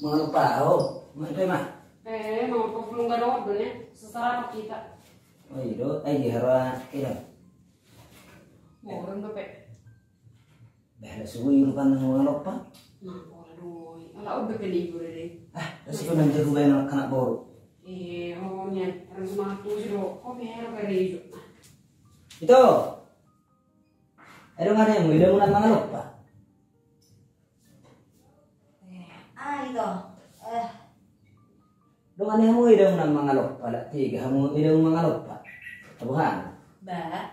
Mga lupaho. Mga mah. Mga pagpulong gano'n doon eh. Sasarap kita. Oh iya, ay di hara kira. Orang ba pe? Bahala suwi kan mga lupa. Nah, orang doy. Ala udah peligo deh. Kasi ko nang jago ba ng kanak boro. Niyan. Parang semangat tuh sih do. Kok behel kayak rejo. Ito. Ano nga na mo, ida mo na mga lupa. Ito. Doon nga na mo, ida mo na mga lupa. Tiga mo, ida mo mga lupa. Tabuhan. Ba,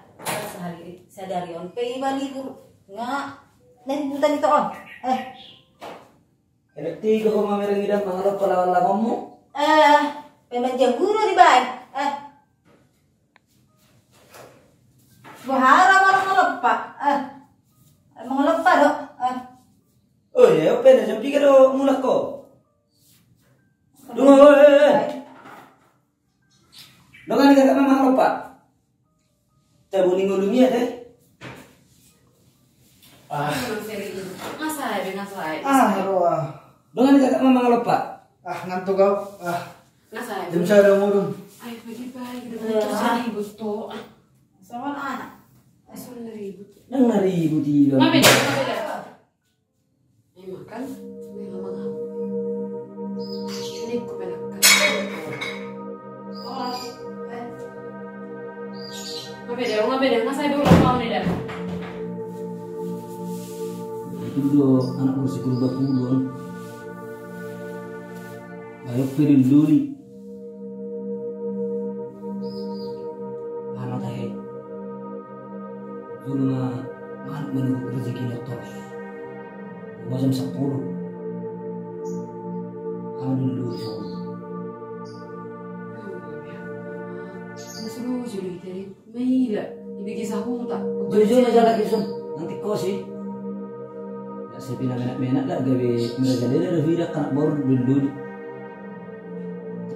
sa dari on. Kaya maligo nga. Naributan ito on. Tiga ko mamirang ida mga lupa lawan-lawan mo. Pemanja guru di ba? Bahara mga lepa. Mga lepa do. Oh ya, pena jam 3 do mulak ko. Dungo, Dongan ka mga lupa. Tabuning ngulungi deh. Ngasay. Haro Dongan ka mga lupa. ngantuk kau. Ngasay. Jam saya udah murung. Ay, pagi-pagi. Udah ribut to. Sama anak. Asal ribut. Nang naribu tiga. Mabeda. Ay, makan. May mga. Ini ko pelakkan. Mabeda. Ngasay dulu kau nih dah. Itu do anak kursi kurba puluhan. Ayo pirin duli. Anak teh. Dulu mah menunggu rezeki terus. Jam 10. Alhamdulillah. Seru jadi tadi. Mila, ibigay sa hunta. Jujur aja lagi sun. Nanti kau sih. Ya saya menak lah gawe merajalela vida kana baru dulu.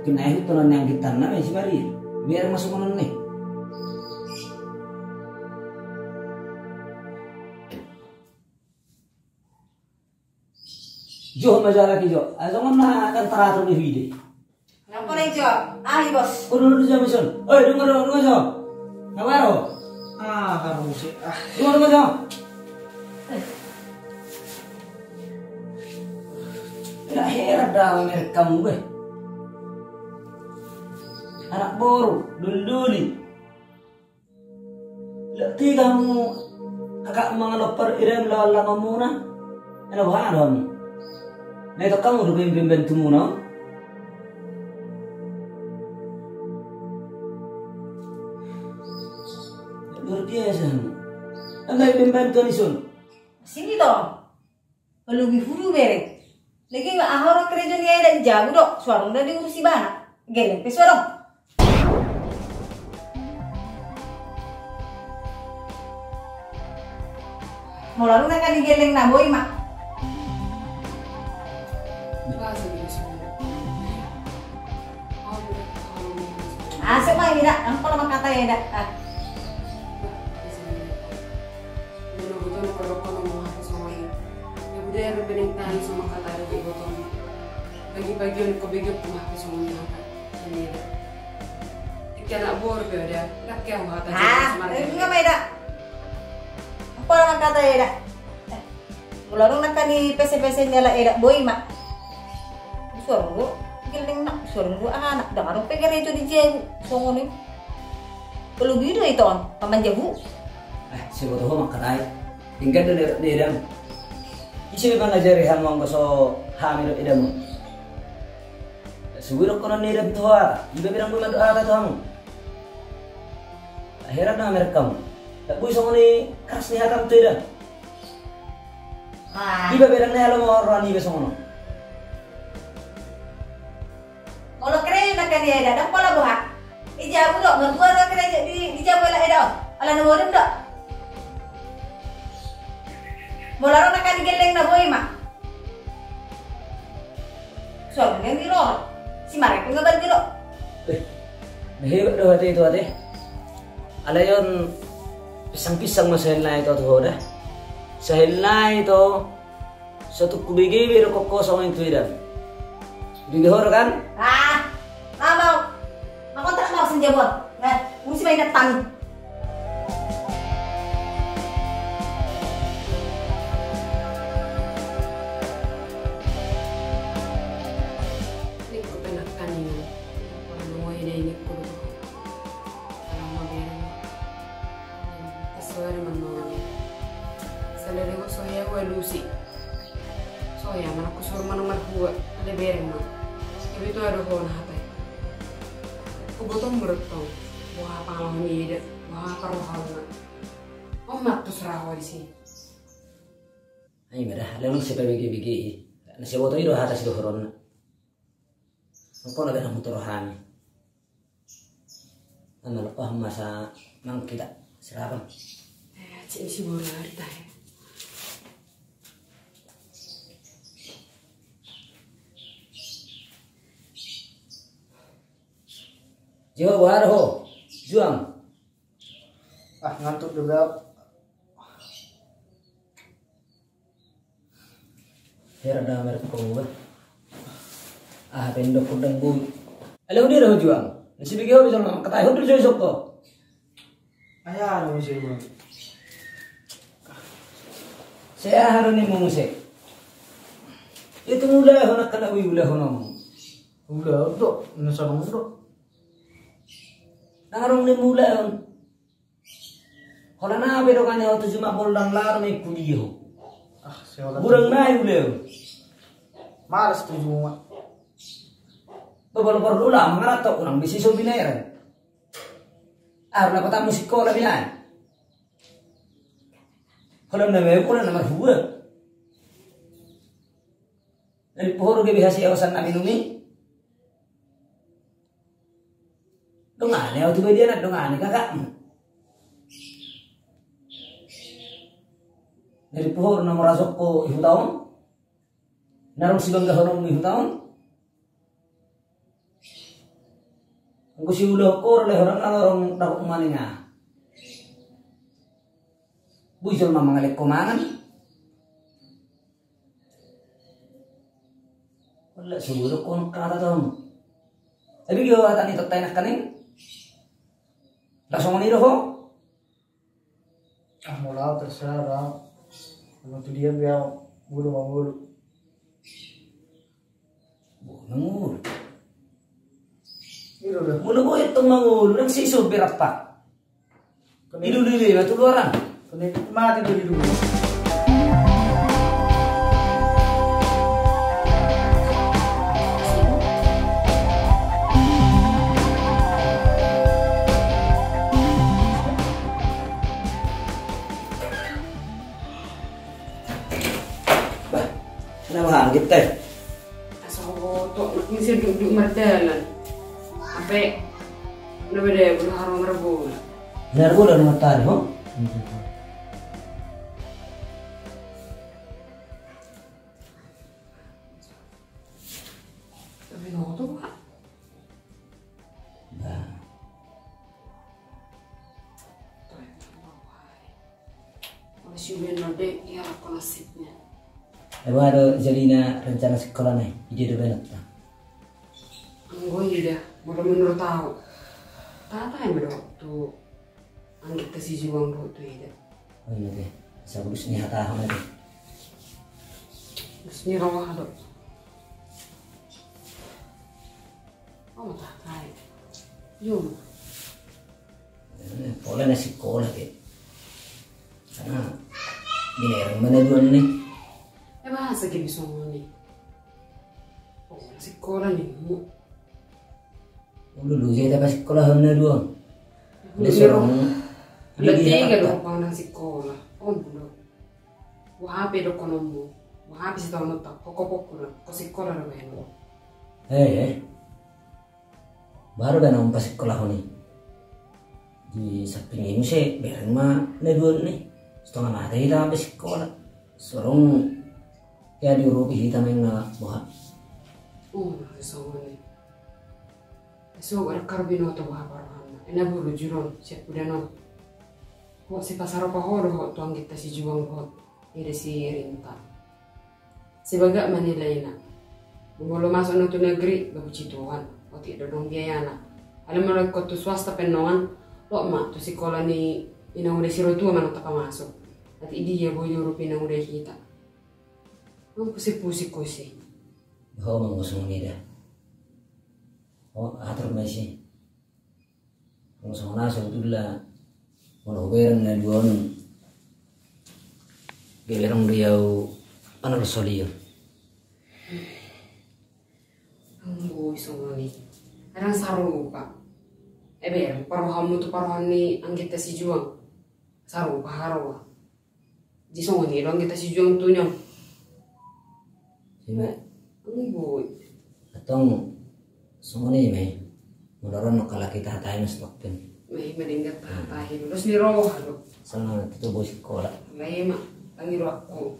Kena itu tulan yang kita nama si Mari. Biar masuk mana nih. Jo majalah kijo. Azongan na akan teratur di video. Apa nih Jo? Bos. Dulu jam sun. Oi, dengar Jo. Ngawaro. Haro sih. Dengar Jo. Heran dah mereka kamu be. Anak baru, duli. Lati kamu agak mengalopar irem lawan muna. Ano ba ano? Na ito kamu udah bimben muna. Luar biasa. Ang bimben to ni Sun. Sini dong. Pelugi furu bere. Lagi ahora kerja ni ada jago dok. Suara udah diurusi banget. Geleng pe suara. Mau lalu nak digeleng na boy mak. Asik mah tidak. Ang kalau kata ya dak. Dia berpeningkatan sama kata ada di botol. Pagi-pagi on kebegep kumahapis semuanya. Ini. Ikan nak bor beda. Nak yang kata Itu nggak beda. Apa orang kata ya dak? Mularong nak ni pese-pese nyala edak boy mak. Suara giling nak suara anak dah orang pengen itu di jeng songonim. Perlu gitu itu on paman jabu. Siapa tahu makan air. Tinggal di dalam. Isi ba ngajari hamong kaso hamil idam. Siguro ko na nirab to ha. Iba birang bumadoa ka to hamo. Akhirnya na merekam. Tapoy sa ni kas ni hakam to ida. Iba birang na alam mo rani ba sa mono. Kalau keren nak dia ada, dah pola buat. Ijabu dok, ngegua dok keren di jabu lah ada. Ala nomorem dok. Bolaro nak digeleng na boy mak. Soalnya yang diro. Si Marek pun ngabar diro. Hebat dah hati itu hati. Ala yon pisang-pisang masahil na ito tuh dah. Sahil na ito satu kubigi biro koko sa mga tuidan. Dihor kan? Mau. Makontrak mau senjabon. Mesti may datang. Ini ko pinakanin. Ano mo ini ko. Alam mo ba? Kasuari man mo. Salere ko soya ko Lucy. Soya man ako sur man marhuwa. Lebereng mo. Ibito ado ko na hatay. Kubutong berutong. Wah pangalaman ida. Wah paruhan na. Mat to sarawa di sini. Ay merah, lalu siapa bigi-bigi. Nasi botol itu atas itu horon. Kau nak kena motor rohani. Amal masa mang kita serapam. Cik si bola harta. Jauh bahar ho, juang. Ngantuk juga. Herada mereka kau. Pendok kudang bui. Alam dia dah juang. Nasi bigi ho bisa nak kata ho tu jauh sokko. Ayah ano siya bro. Saya hari ni mengusik. Itu mulai ho nak kena ui mulai ho nama. Udah, untuk nasa nunggu. Nangarong ni mulai on. Kalau na pero kanya waktu cuma bolang lar may kuliah. Saya udah. Burang na mulai. Malas tuh cuma. Babal perlu lah mengarat tak orang bisi so binair. Arna kata musik ko la binan. Kalau nama ko na nama huwa. Dari pohon ke bihasi awasan na minumi. Dongane waktu dia nak dongane kakak. Dari pohon nama rasok ko ibu tahun. Narong si bangga horong ibu tahun. Aku si ulah ko oleh orang dakok malinga. Bujol mama ngalek komangan. Wala siguro ko kata tahun. Tapi kyo atan ito tayo nakaning. Langsung manido ho. Mula terserah. Kalau tu dia biar bulu bulu. Mangul. Itu dah. Mula ko itong mangul nang siso birapa. Ilulili matuluran. Kena mati tu dulu. Kenapa kita? Asal to mesti duduk merdalan. Sampai nama dia belum harus merebut. Nerbo dan matahari ho. Tapi no tu pak. Kalau si Uben node ya aku nasibnya. Ewa ada jalina rencana sekolah nih, ide udah banyak tak? Anggo ida, baru menurut tahu. Tata yang pada waktu anggit si juang waktu ida. Oh iya deh, saya urus nih hata hama deh. Terus ni rawah dok. Oh tata. Yo. Pola nasi sekolah deh. Karena bilang mana dua nih? Bahasa kayak bisa ngomong. Oh sekolah nih mu. Dulu saya dapat sekolah mana dua? Berarti gak dong pang sekolah. Oh dulu. Wah apa dok konomu? Wah apa sih tahu nota? Pokok lah. Kau sekolah lah ben. Baru dah nampak sekolah ni. Di samping ini sih biar mah nedua nih. Setengah mati kita sampai sekolah. Sorong ya di rupi hitam yang nak buat. Oh, so ni. So karbino to wah parahana. Ena buru juron siap udah no. Kok si pasar apa horo tuang kita si juang hot. Ide si rinta. Si baga manila ina. Belum masuk nutu negeri, gak puji Tuhan. Kau tidak dong biaya anak. Ada mereka kau tu swasta penongan, lo mak tu sekolah ni inang udah siru tua mana tak masuk. Nanti dia boleh juru pinang udah kita. Mau pusing-pusing kau sih. Kau mengusung ni dah. Oh, atur masih. Mengusung nasi itu lah. Mau bereng na duon. Bereng dia ano solio. Boy semua nih. Kadang saru pak. Ber, paruhamu tu paruhan ni ang kita si juang. Saru pak harawa. Di semua ni dong kita si juang tu nyam. Sima. Boy. Atong semua ni may. Mudaron nakala kita tayo na stokten. May meningkat tahin. Terus ni roh aduh. Sana itu bos sekolah. Lama, tangi aku.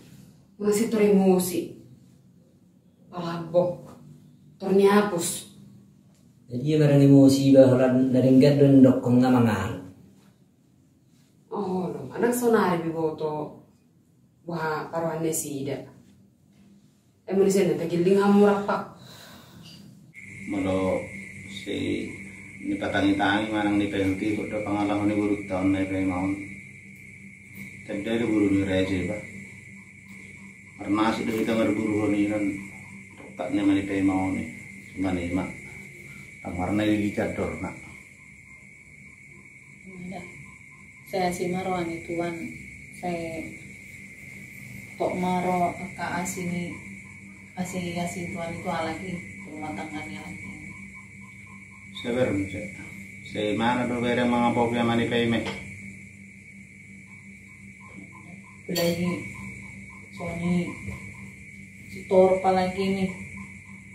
Masih teremosi. Palabok. Ternyapus. Jadi barang emosi bahwa dari gadon dokong nga mangal. Oh, no. Anang sonari biboto. Wah, paruhan sida. Manusia na tagiling hamurapak. Molo si ni patangi-tangi manang ni penalti kok do pangalaman ni buruk tahun na pe maun. Tanda ni guru ni reje ba. Karena si do kita guru ni kan tak ni mani pe maun ni. Cuma ni mak. Ang warna ni dicador nak. Saya si Marwan ituan saya tok maro kakak asini asih tuan itu lagi rumah tangganya lagi. Seber je. Se mana do bere mga popya mani pe me. Lagi Sony si Tor palagi nih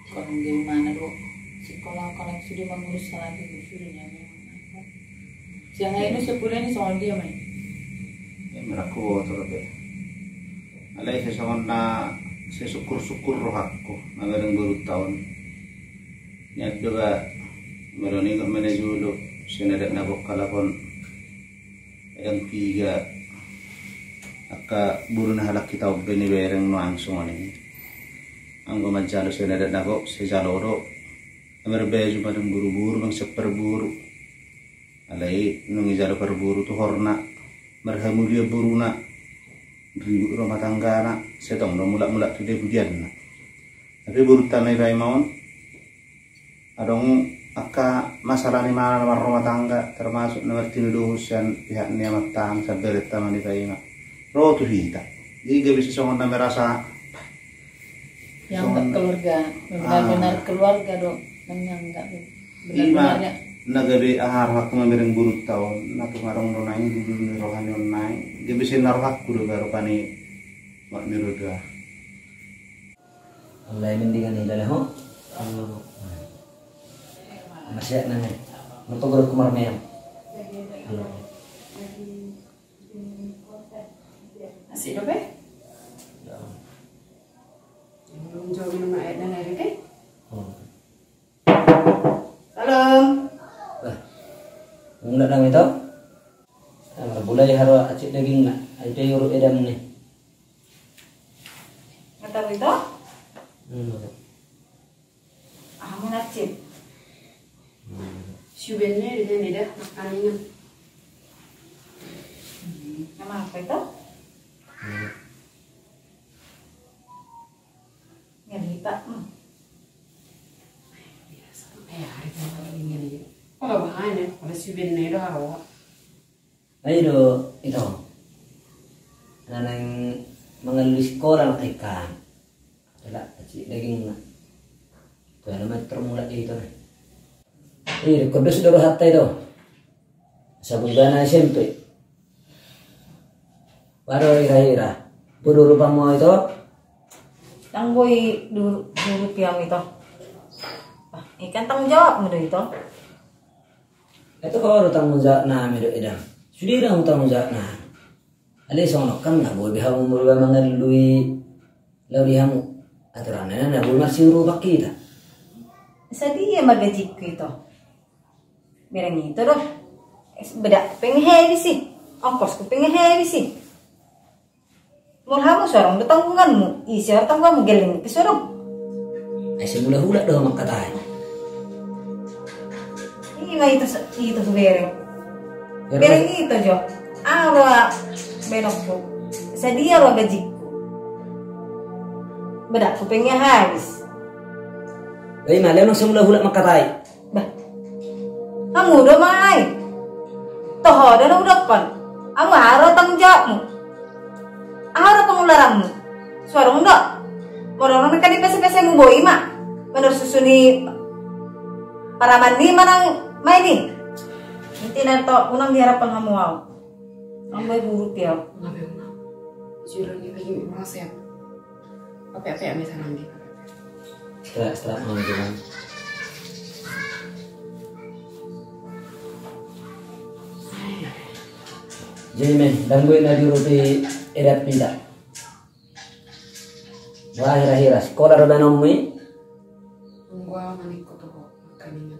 kalau gimana do sekolah kalau sudah mengurus lagi gusurnya siang ini sebulan ini soal dia main Meraku to be. Alay sa songon na se syukur rohakku nagareng buruk tahun. Niat juga meroni kok menejulo sinadak na kalapon yang tiga aka buru na halak kita og beniwereng no langsung ani ang gumanjalo sinadak na ko sa jaloro amerbeju padang buru-buru ng seperburu alay nung ijalo perburu tu horna marhamu dia buruna ribu rumah tangga na setong no mulak-mulak tu dia budian na tapi buru tanay bay maun adong aka masalah ni mana nomor rumah tangga termasuk nomor tinuduhus yang pihak ni amat tang sabaret taman di kainga rotu hita jadi bisa songon na merasa yang keluarga benar-benar keluarga dong yang enggak benar-benarnya nagabi ahar hak mamireng buruk tahun natu ngarong nonai dulu rohani nonai dia bisa naruhak kudu baru pani mak niruda Allah mendingan hilal ho. Masih nanya. Untuk guru kumar meyam. Asik dope? Belum jauh minum air dan air ke? salam Enggak dang itu. Bulai haro acik daging nak. Ada yuru edam ni. kata itu menacip Syubennya dengan dah makanan. nama apa itu ngerita Biasa. Hari ini ini. Kalau bahannya, kalau syubennya dah haro. Ayo itu. Nanang mengelis koran ikan. Ada acik daging nak. Tuh nama termula itu. Kudus sudah hatta itu. Sabugana SMP. Baru ira-ira. Budu rupamu itu. tanggoy dulu piang itu ikan tanggung jawab mudah itu Itu kalau tanggung jawab na medo edam. Sudah dah tanggung jawab na. Ali sono kan na boleh hamu merubah mengalui lauri hamu aturannya na boleh masih rubah kita. sa dia magajik ko ito berang itu doh beda pengheri sih ongkos ko pengheri sih murhamu sorong tanggunganmu isi tanggunganmu geling ke sorong Ay simula-hula daw magkatay. Ima itu bereng. Bereng itu jo. Arwa benokku. Sedia ro gajiku. Bedak kupingnya habis. Ay maleno simula-hula magkatay. Bah. Kamu udah mai. Toh udah kon. Kamu harus tanggung jawabmu. Harus pengeluaranmu. Suara enggak. Orang-orang kan di pese-pese mu boi mak. Bener susuni para mandi manang main nih. Nanti nanti unang diharapkan kamu mau. Kamu baik buruk ya. Ngabe una. Jiro ni lagi merasa ya. Apa-apa misalnya nanti. Setelah mau jalan. Jadi men, gangguin na di roti edat pindah. Wah hira-hira, sekolah ro benom mi. Gua manik ko to kanina.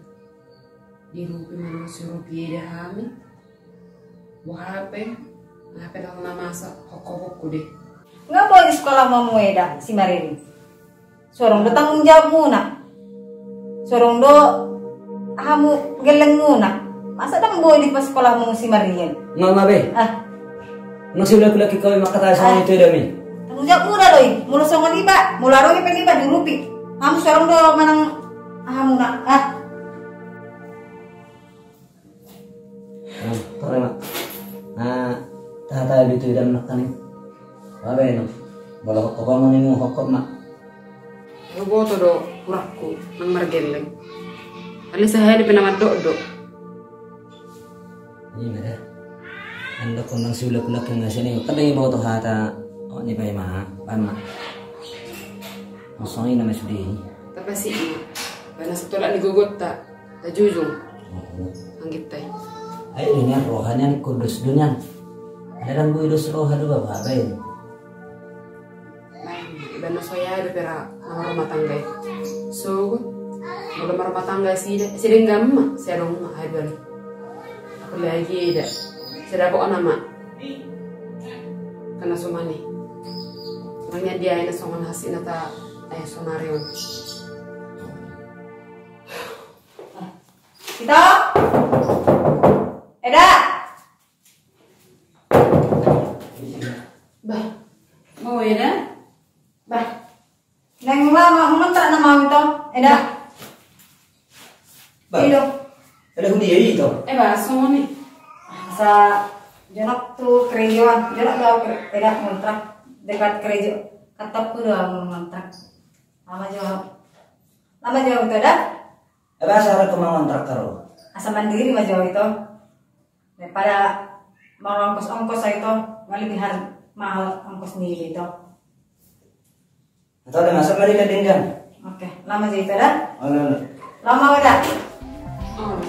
Di rupi mana suruh piye dah hami. Wahape, ngape dah na masa hoko-hoko deh. Nggak boleh di sekolah mau eda si Marini. Sorong do tanggung jawab muna. Sorong do kamu geleng muna. Masa dang boleh di pas sekolah mau si Marini? Nggak be. Nung sila laki kau makatay sa itu dami. Tanggung jawab muna loy. Mula songon iba, mula ro iba di rupi. Kamu sorong do manang muna. Tore mak. Tata itu idam nak kani. Abe no. Bola ko mo ni mo hokop mak. Roboto do kurakku nang margeleng. Ali sahaya di penamadok-dok. Ini ada. Anda kung nang sulak-ulak yung nasa niyo. Kadang iba ito hata. O, di ba yung maha? Pama. Ang sangin na may sudihin. Tapi sih, karena setelah digugut tak jujung. Oo. Anggit tay. Ay, ini yan. Rohan yan. Kudus dun yan. Ada lang buidos roha doon ba? Babay. Iba na soya ada pera nama rumah tangga. So, mau rumah tangga sih sedang gamma, serong mah hai bali. Aku lagi ada. Sudah kok nama. Karena sumani. Makanya dia ini soman hasil nata sonarion. Kita. Eda. Bah, mau Eda? Bah, Neng lama mentak na mau ito. Eda. Hidup. Ada huni ito. bah, somoni. Sa jonok tu kerjaan, jonok gaw eda kontrak dekat kerja. Katap ko doang kontrak. Lama jauh itu dah. Aba sa kemauan trakaro. Asa mandiri mah jauh itu. Daripada mau ongkos itu, malebihan mahal ongkos nili itu. Atau ada masa mari na din dyan. Oke, lama jadi itu dah. Ano. Lama udah. Oh.